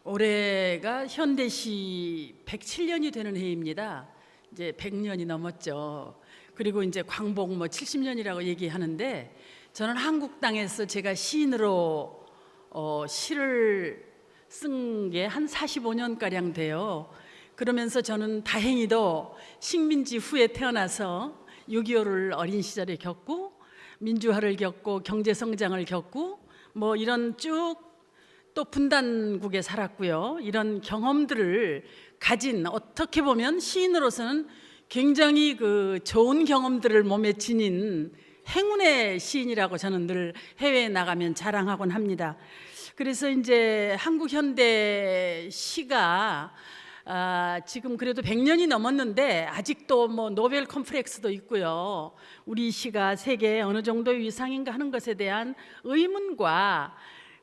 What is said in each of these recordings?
올해가 현대시 107년이 되는 해입니다. 이제 100년이 넘었죠. 그리고 이제 광복 70년이라고 얘기하는데, 저는 한국 땅에서 제가 시인으로 시를 쓴 게 한 45년 가량 돼요. 그러면서 저는 다행히도 식민지 후에 태어나서 6.25를 어린 시절에 겪고, 민주화를 겪고, 경제 성장을 겪고, 이런 쭉 또 분단국에 살았고요. 이런 경험들을 가진, 어떻게 보면 시인으로서는 굉장히 좋은 경험들을 몸에 지닌 행운의 시인이라고 저는 늘 해외에 나가면 자랑하곤 합니다. 그래서 이제 한국 현대 시가 지금 그래도 100년이 넘었는데 아직도 노벨 컴플렉스도 있고요. 우리 시가 세계에 어느 정도 위상인가 하는 것에 대한 의문과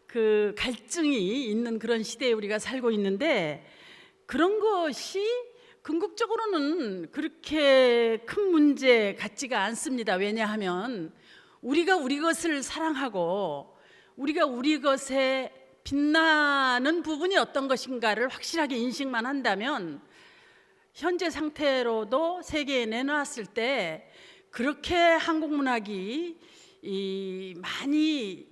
그 갈증이 있는 그런 시대에 우리가 살고 있는데, 그런 것이 궁극적으로는 그렇게 큰 문제 같지가 않습니다. 왜냐하면 우리가 우리 것을 사랑하고 우리가 우리 것에 빛나는 부분이 어떤 것인가를 확실하게 인식만 한다면, 현재 상태로도 세계에 내놓았을 때 그렇게 한국 문학이 많이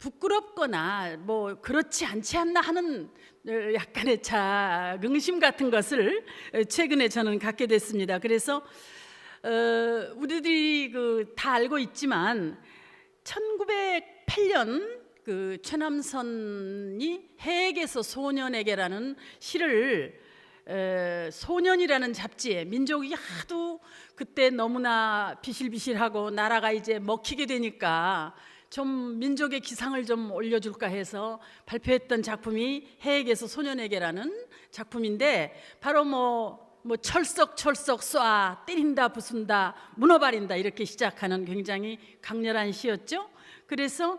부끄럽거나 그렇지 않지 않나 하는 약간의 자긍심 같은 것을 최근에 저는 갖게 됐습니다. 그래서 우리들이 다 알고 있지만 1908년 최남선이 해에게서 소년에게라는 시를 소년이라는 잡지에, 민족이 하도 그때 너무나 비실비실하고 나라가 이제 먹히게 되니까 좀 민족의 기상을 좀 올려줄까 해서 발표했던 작품이 해에게서 소년에게라는 작품인데, 바로 철썩 쏴 때린다 부순다 문어발인다 이렇게 시작하는 굉장히 강렬한 시였죠. 그래서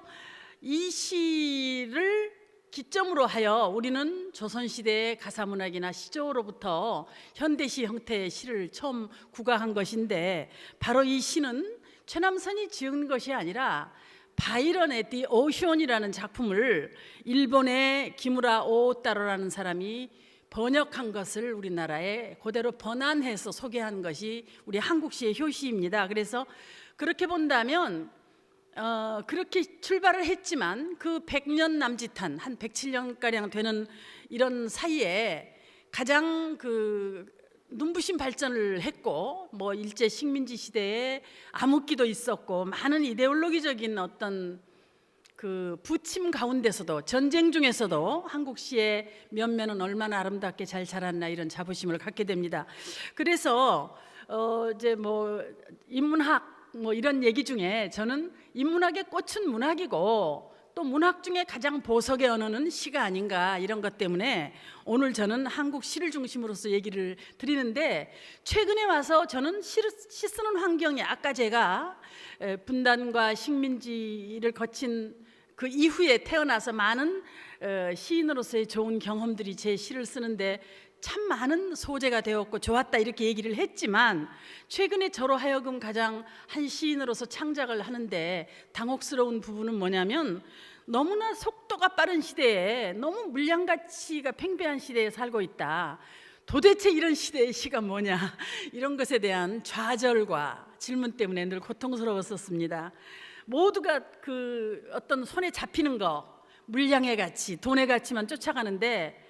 이 시를 기점으로 하여 우리는 조선시대의 가사문학이나 시조로부터 현대시 형태의 시를 처음 구가한 것인데, 바로 이 시는 최남선이 지은 것이 아니라 바이런의 디 오션이라는 작품을 일본의 기무라 오오타로라는 사람이 번역한 것을 우리나라에 그대로 번안해서 소개한 것이 우리 한국시의 효시입니다. 그래서 그렇게 본다면 그렇게 출발을 했지만 그 100년 남짓한 한 107년가량 되는 이런 사이에 가장 눈부신 발전을 했고, 일제 식민지 시대에 암흑기도 있었고, 많은 이데올로기적인 어떤 부침 가운데서도, 전쟁 중에서도 한국 시의 면면은 얼마나 아름답게 잘 자랐나, 이런 자부심을 갖게 됩니다. 그래서 이제 인문학 이런 얘기 중에 저는 인문학의 꽃은 문학이고 또 문학 중에 가장 보석의 언어는 시가 아닌가, 이런 것 때문에 오늘 저는 한국 시를 중심으로서 얘기를 드리는데, 최근에 와서 저는 시 쓰는 환경이, 아까 제가 분단과 식민지를 거친 그 이후에 태어나서 많은 시인으로서의 좋은 경험들이 제 시를 쓰는데 참 많은 소재가 되었고 좋았다, 이렇게 얘기를 했지만, 최근에 저로 하여금 가장 한 시인으로서 창작을 하는데 당혹스러운 부분은 뭐냐면, 너무나 속도가 빠른 시대에, 너무 물량 가치가 팽배한 시대에 살고 있다. 도대체 이런 시대의 시가 뭐냐, 이런 것에 대한 좌절과 질문 때문에 늘 고통스러웠었습니다. 모두가 어떤 손에 잡히는 거, 물량의 가치, 돈의 가치만 쫓아가는데,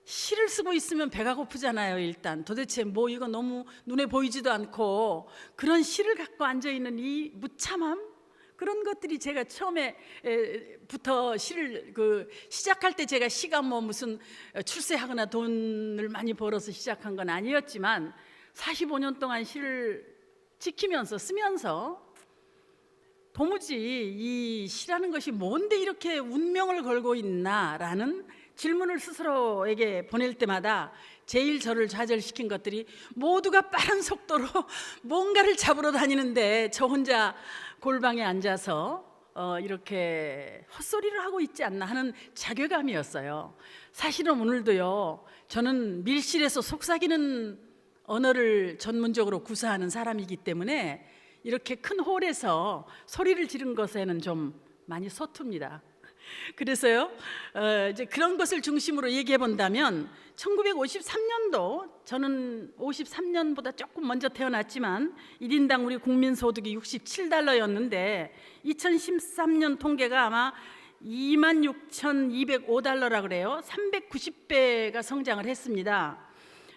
시를 쓰고 있으면 배가 고프잖아요. 일단 도대체 이거 너무 눈에 보이지도 않고, 그런 시를 갖고 앉아있는 이 무참함, 그런 것들이 제가 처음에부터 시를 시작할 때, 제가 시가 무슨 출세하거나 돈을 많이 벌어서 시작한 건 아니었지만 45년 동안 시를 지키면서 쓰면서 도무지 이 시라는 것이 뭔데 이렇게 운명을 걸고 있나라는 질문을 스스로에게 보낼 때마다 제일 저를 좌절시킨 것들이, 모두가 빠른 속도로 뭔가를 잡으러 다니는데 저 혼자 골방에 앉아서 이렇게 헛소리를 하고 있지 않나 하는 자괴감이었어요. 사실은 오늘도요, 저는 밀실에서 속삭이는 언어를 전문적으로 구사하는 사람이기 때문에 이렇게 큰 홀에서 소리를 지른 것에는 좀 많이 서툽니다. 그래서요, 이제 그런 것을 중심으로 얘기해 본다면 1953년도, 저는 53년보다 조금 먼저 태어났지만 1인당 우리 국민 소득이 67달러였는데 2013년 통계가 아마 26,205달러라 그래요. 390배가 성장을 했습니다.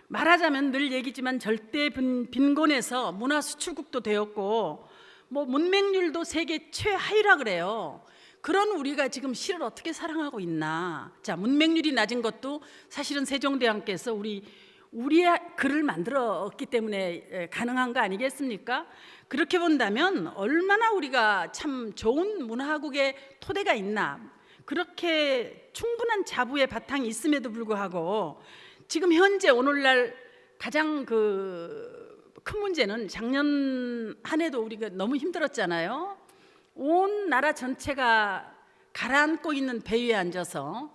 말하자면 늘 얘기지만 절대 빈곤에서 문화 수출국도 되었고 뭐 문맹률도 세계 최하위라 그래요. 그런 우리가 지금 시를 어떻게 사랑하고 있나? 자, 문맹률이 낮은 것도 사실은 세종대왕께서 우리의 글을 만들었기 때문에 가능한 거 아니겠습니까? 그렇게 본다면 얼마나 우리가 참 좋은 문화국의 토대가 있나? 그렇게 충분한 자부의 바탕이 있음에도 불구하고 지금 현재 오늘날 가장 큰 문제는 작년 한 해도 우리가 너무 힘들었잖아요. 온 나라 전체가 가라앉고 있는 배 위에 앉아서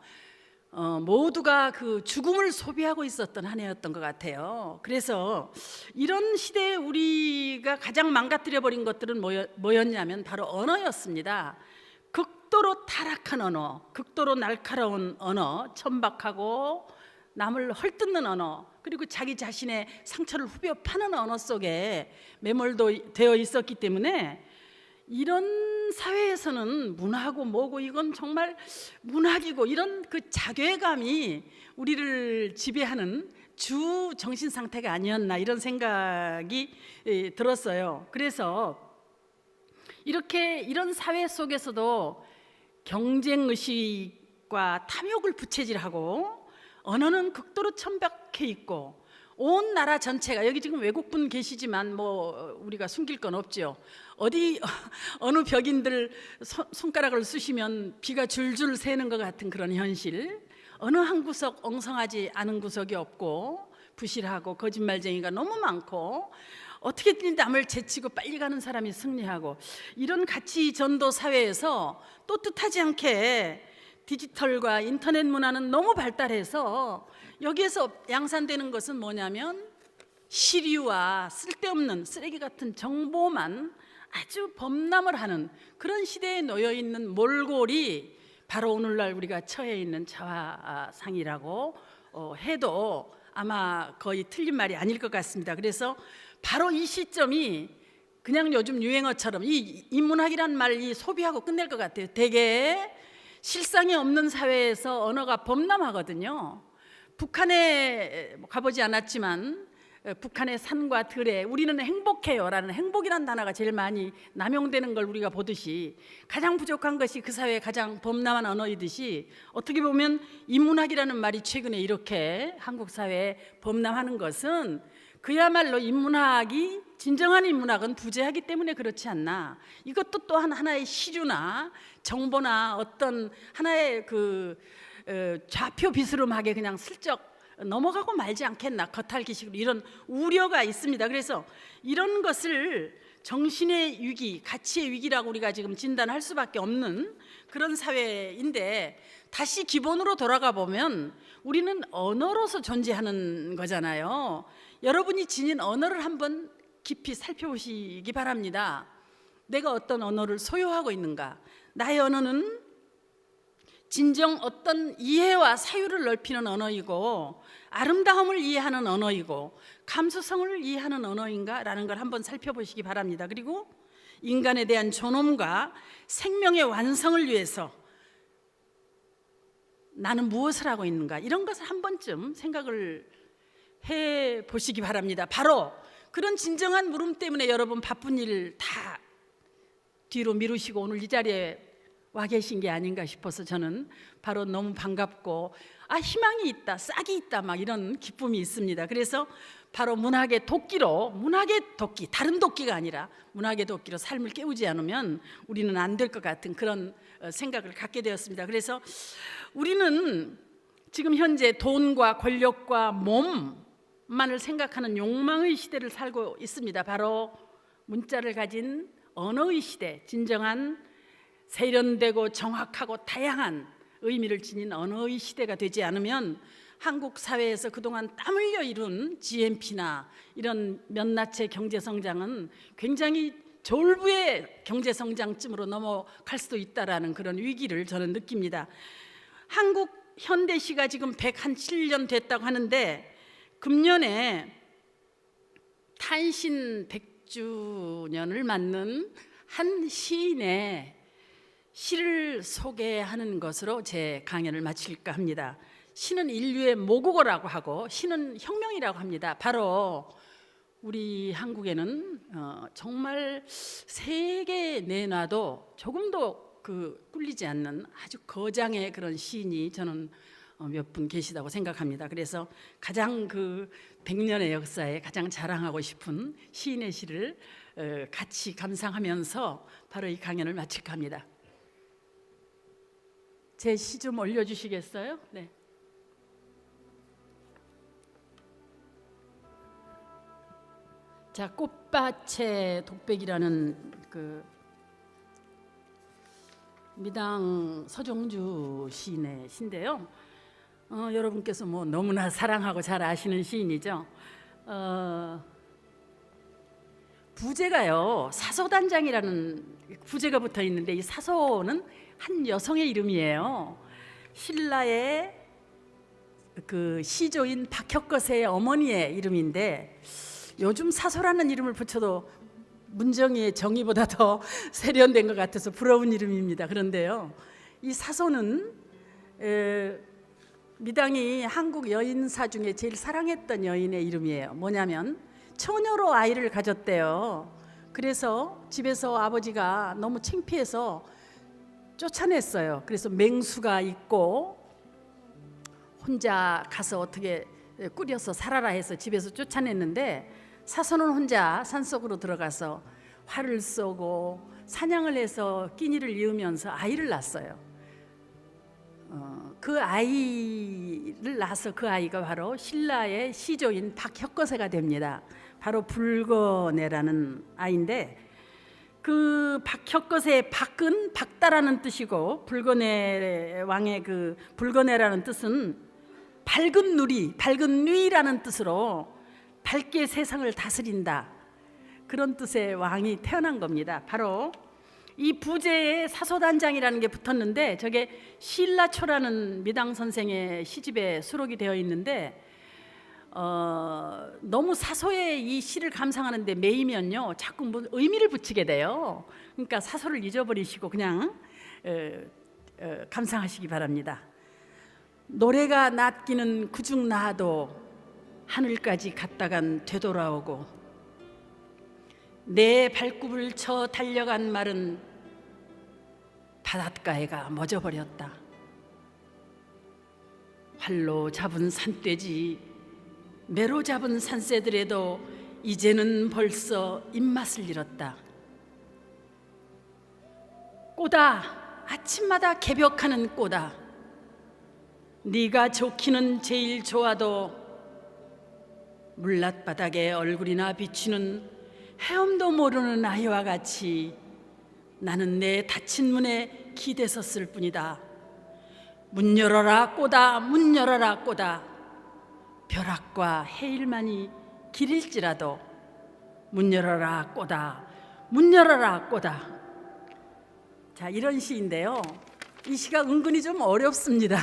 모두가 그 죽음을 소비하고 있었던 한 해였던 것 같아요. 그래서 이런 시대에 우리가 가장 망가뜨려 버린 것들은 뭐였냐면 바로 언어였습니다. 극도로 타락한 언어, 극도로 날카로운 언어, 천박하고 남을 헐뜯는 언어, 그리고 자기 자신의 상처를 후벼 파는 언어 속에 매몰되어 있었기 때문에 이런 사회에서는 문화고 뭐고 이건 정말 문학이고 이런 그 자괴감이 우리를 지배하는 주 정신 상태가 아니었나 이런 생각이 들었어요. 그래서 이런 사회 속에서도 경쟁 의식과 탐욕을 부채질하고 언어는 극도로 천박해 있고 온 나라 전체가, 여기 지금 외국분 계시지만 뭐 우리가 숨길 건 없죠. 어느 벽인들 손가락을 쑤시면 비가 줄줄 새는 것 같은 그런 현실. 어느 한 구석 엉성하지 않은 구석이 없고 부실하고 거짓말쟁이가 너무 많고 어떻게든 남을 제치고 빨리 가는 사람이 승리하고 이런 가치 전도 사회에서 또 뜻하지 않게 디지털과 인터넷 문화는 너무 발달해서 여기에서 양산되는 것은 뭐냐면 시류와 쓸데없는 쓰레기 같은 정보만 아주 범람을 하는 그런 시대에 놓여 있는 몰골이 바로 오늘날 우리가 처해 있는 자화상이라고 해도 아마 거의 틀린 말이 아닐 것 같습니다. 그래서 바로 이 시점이 그냥 요즘 유행어처럼 이 인문학이란 말 이 소비하고 끝낼 것 같아요. 되게 실상이 없는 사회에서 언어가 범람하거든요. 북한에 가보지 않았지만 북한의 산과 들에 우리는 행복해요라는 행복이라는 단어가 제일 많이 남용되는 걸 우리가 보듯이 가장 부족한 것이 그 사회의 가장 범람한 언어이듯이 어떻게 보면 인문학이라는 말이 최근에 이렇게 한국 사회에 범람하는 것은 그야말로 인문학이 진정한 인문학은 부재하기 때문에 그렇지 않나. 이것도 또한 하나의 시류나 정보나 어떤 하나의 좌표 비스름하게 그냥 슬쩍 넘어가고 말지 않겠나, 겉핥기식으로 이런 우려가 있습니다. 그래서 이런 것을 정신의 위기, 가치의 위기라고 우리가 지금 진단할 수밖에 없는 그런 사회인데 다시 기본으로 돌아가 보면 우리는 언어로서 존재하는 거잖아요. 여러분이 지닌 언어를 한번 깊이 살펴보시기 바랍니다. 내가 어떤 언어를 소유하고 있는가? 나의 언어는 진정 어떤 이해와 사유를 넓히는 언어이고 아름다움을 이해하는 언어이고 감수성을 이해하는 언어인가라는 걸 한번 살펴보시기 바랍니다. 그리고 인간에 대한 존엄과 생명의 완성을 위해서 나는 무엇을 하고 있는가, 이런 것을 한 번쯤 생각을 해보시기 바랍니다. 바로 그런 진정한 물음 때문에 여러분 바쁜 일 다 뒤로 미루시고 오늘 이 자리에 와 계신 게 아닌가 싶어서 저는 바로 너무 반갑고 희망이 있다, 싹이 있다 막 이런 기쁨이 있습니다. 그래서 바로 문학의 도끼로, 문학의 도끼, 다른 도끼가 아니라 문학의 도끼로 삶을 깨우지 않으면 우리는 안 될 것 같은 그런 생각을 갖게 되었습니다. 그래서 우리는 지금 현재 돈과 권력과 몸만을 생각하는 욕망의 시대를 살고 있습니다. 바로 문자를 가진 언어의 시대, 진정한 세련되고 정확하고 다양한 의미를 지닌 언어의 시대가 되지 않으면 한국 사회에서 그동안 땀 흘려 이룬 GNP나 이런 몇낱의 경제성장은 굉장히 졸부의 경제성장쯤으로 넘어갈 수도 있다라는 그런 위기를 저는 느낍니다. 한국 현대시가 지금 107년 됐다고 하는데 금년에 탄신 100주년을 맞는 한 시인의 시를 소개하는 것으로 제 강연을 마칠까 합니다. 시는 인류의 모국어라고 하고 시는 혁명이라고 합니다. 바로 우리 한국에는 정말 세계 내놔도 조금도 꿀리지 않는 아주 거장의 그런 시인이 저는 몇 분 계시다고 생각합니다. 그래서 가장 100년의 역사에 가장 자랑하고 싶은 시인의 시를 같이 감상하면서 바로 이 강연을 마칠까 합니다. 제 시 좀 올려주시겠어요? 네. 자, 꽃밭의 독백이라는 미당 서정주 시인의 시인데요. 여러분께서 뭐 너무나 사랑하고 잘 아시는 시인이죠. 부제가요, 사소단장이라는 부제가 붙어 있는데 이 사소는 한 여성의 이름이에요. 신라의 시조인 박혁거세의 어머니의 이름인데 요즘 사소라는 이름을 붙여도 문정희의 정의보다 더 세련된 것 같아서 부러운 이름입니다. 그런데요, 이 사소는 미당이 한국 여인사 중에 제일 사랑했던 여인의 이름이에요. 뭐냐면 처녀로 아이를 가졌대요. 그래서 집에서 아버지가 너무 창피해서 쫓아냈어요. 그래서 맹수가 있고 혼자 가서 어떻게 꾸려서 살아라 해서 집에서 쫓아냈는데 사소는 혼자 산속으로 들어가서 활을 쏘고 사냥을 해서 끼니를 이으면서 아이를 낳았어요. 그 아이를 낳아서 그 아이가 바로 신라의 시조인 박혁거세가 됩니다. 바로 불거내라는 아이인데 그 박혁거세의 박은 박다라는 뜻이고 불거내 왕의 불거내라는 뜻은 밝은 누리, 밝은 누이라는 뜻으로 밝게 세상을 다스린다, 그런 뜻의 왕이 태어난 겁니다. 바로 이 부제에 사소단장이라는 게 붙었는데 저게 신라초라는 미당 선생의 시집에 수록이 되어 있는데 너무 사소의 이 시를 감상하는데 매이면요 자꾸 뭐 의미를 붙이게 돼요. 그러니까 사소를 잊어버리시고 그냥 감상하시기 바랍니다. 노래가 낫기는 그중 나도 하늘까지 갔다간 되돌아오고 내 발굽을 쳐 달려간 말은 바닷가에가 멎어버렸다. 활로 잡은 산돼지 매로 잡은 산새들에도 이제는 벌써 입맛을 잃었다. 꼬다 아침마다 개벽하는 꼬다 네가 좋기는 제일 좋아도 물랏바닥에 얼굴이나 비추는 헤엄도 모르는 아이와 같이 나는 내 닫힌 문에 기대섰을 뿐이다. 문 열어라 꼬다, 문 열어라 꼬다. 벼락과 해일만이 길일지라도 문 열어라 꼬다, 문 열어라 꼬다. 자, 이런 시인데요. 이 시가 은근히 좀 어렵습니다.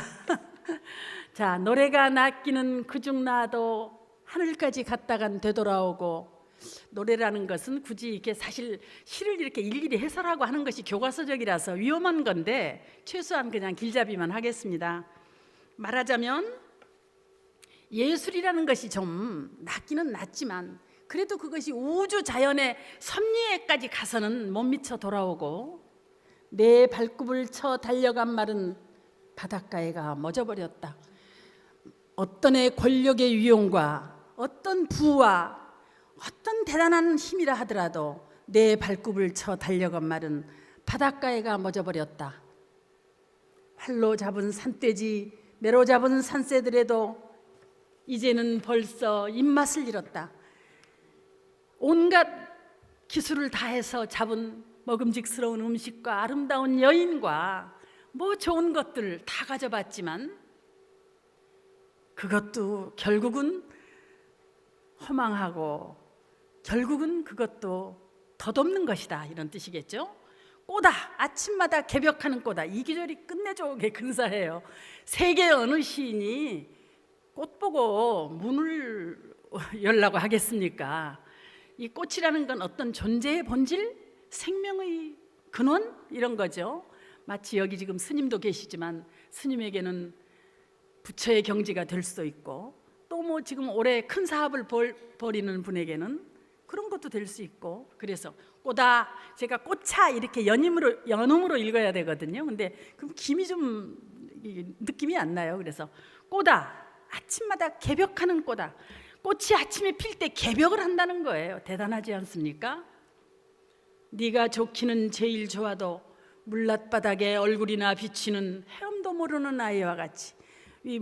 자, 노래가 낫기는 그중 나도 하늘까지 갔다간 되돌아오고, 노래라는 것은 굳이 이렇게 사실 시를 이렇게 일일이 해설하고 하는 것이 교과서적이라서 위험한 건데 최소한 그냥 길잡이만 하겠습니다. 말하자면 예술이라는 것이 좀 낫기는 낫지만 그래도 그것이 우주 자연의 섭리에까지 가서는 못 미쳐 돌아오고 내 발굽을 쳐 달려간 말은 바닷가에가 멎어버렸다. 어떤 의 권력의 위용과 어떤 부와 어떤 대단한 힘이라 하더라도 내 발굽을 쳐 달려간 말은 바닷가에가 멎어버렸다. 활로 잡은 산돼지, 매로 잡은 산새들에도 이제는 벌써 입맛을 잃었다. 온갖 기술을 다해서 잡은 먹음직스러운 음식과 아름다운 여인과 뭐 좋은 것들 다 가져봤지만 그것도 결국은 허망하고 결국은 그것도 덧없는 것이다, 이런 뜻이겠죠. 꼬다, 아침마다 개벽하는 꼬다. 이 기절이 끝내주게 근사해요. 세계 어느 시인이 꽃 보고 문을 열라고 하겠습니까? 이 꽃이라는 건 어떤 존재의 본질, 생명의 근원, 이런 거죠. 마치 여기 지금 스님도 계시지만 스님에게는 부처의 경지가 될 수도 있고, 또 뭐 지금 올해 큰 사업을 벌이는 분에게는 그런 것도 될 수 있고, 그래서 꼬다, 제가 꽃차 이렇게 연음으로 읽어야 되거든요. 근데 그럼 김이 좀 느낌이 안 나요. 그래서 꼬다, 아침마다 개벽하는 꼬다. 꽃이 아침에 필 때 개벽을 한다는 거예요. 대단하지 않습니까? 네가 좋기는 제일 좋아도 물랏바닥에 얼굴이나 비치는 헤엄도 모르는 아이와 같이. 이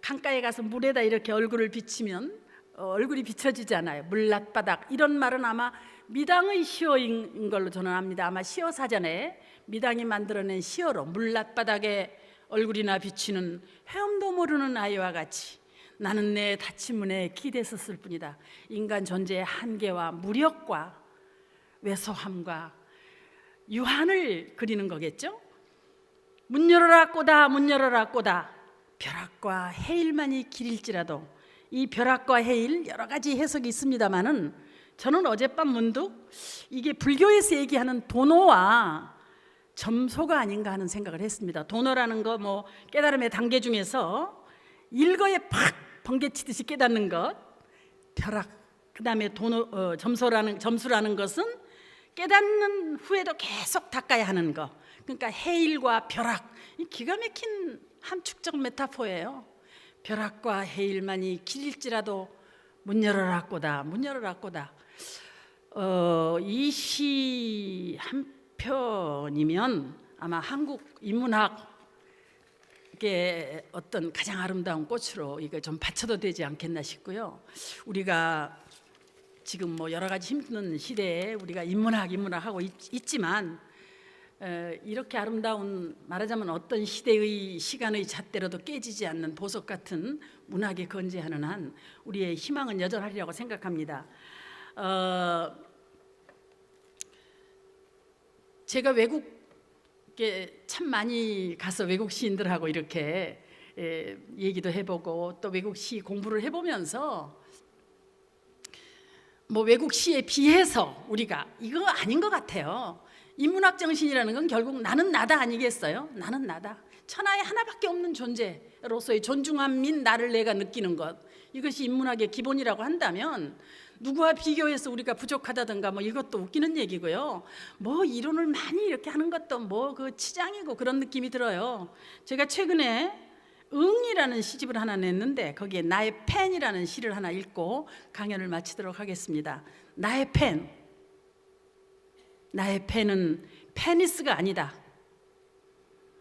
강가에 가서 물에다 이렇게 얼굴을 비치면 얼굴이 비춰지잖아요. 물랏바닥, 이런 말은 아마 미당의 시어인 걸로 저는 압니다. 아마 시어 사전에 미당이 만들어낸 시어로 물랏바닥에 얼굴이나 비치는 헤엄도 모르는 아이와 같이 나는 내 닫힌 문에 기댔었을 뿐이다. 인간 존재의 한계와 무력과 왜소함과 유한을 그리는 거겠죠. 문 열어라 꼬다, 문 열어라 꼬다. 벼락과 해일만이 길일지라도. 이 벼락과 해일 여러 가지 해석이 있습니다만은 저는 어젯밤 문득 이게 불교에서 얘기하는 도노와 점소가 아닌가 하는 생각을 했습니다. 도노라는 거 뭐 깨달음의 단계 중에서 일거에 팍 번개치듯이 깨닫는 것, 벼락. 그다음에 점수라는 것은 깨닫는 후에도 계속 닦아야 하는 거. 그러니까 해일과 벼락, 이 기가 막힌 함축적 메타포예요. 벼락과 해일만이 길일지라도 문 열어라 꼬다, 문 열어라 꼬다. 이 시 한 편이면 아마 한국 인문학의 어떤 가장 아름다운 꽃으로 이거 좀 바쳐도 되지 않겠나 싶고요. 우리가 지금 뭐 여러 가지 힘든 시대에 우리가 인문학 하고 있지만 이렇게 아름다운, 말하자면 어떤 시대의 시간의 잣대로도 깨지지 않는 보석 같은 문학이 건재하는 한 우리의 희망은 여전하리라고 생각합니다. 제가 외국에 참 많이 가서 외국 시인들하고 이렇게 얘기도 해보고 또 외국 시 공부를 해보면서 뭐 외국 시에 비해서 우리가 이거 아닌 것 같아요. 인문학 정신이라는 건 결국 나는 나다 아니겠어요? 나는 나다. 천하에 하나밖에 없는 존재로서의 존중한 민 나를 내가 느끼는 것, 이것이 인문학의 기본이라고 한다면 누구와 비교해서 우리가 부족하다든가 뭐 이것도 웃기는 얘기고요. 뭐 이론을 많이 이렇게 하는 것도 뭐 그 치장이고 그런 느낌이 들어요. 제가 최근에 응이라는 시집을 하나 냈는데 거기에 나의 펜이라는 시를 하나 읽고 강연을 마치도록 하겠습니다. 나의 펜. 나의 펜은 페니스가 아니다.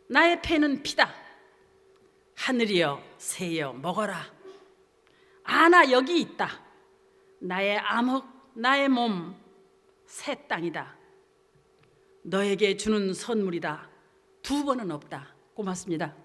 나의 펜은 피다. 하늘이여 새여 먹어라. 나 여기 있다. 나의 암흑, 나의 몸, 새 땅이다. 너에게 주는 선물이다. 두 번은 없다. 고맙습니다.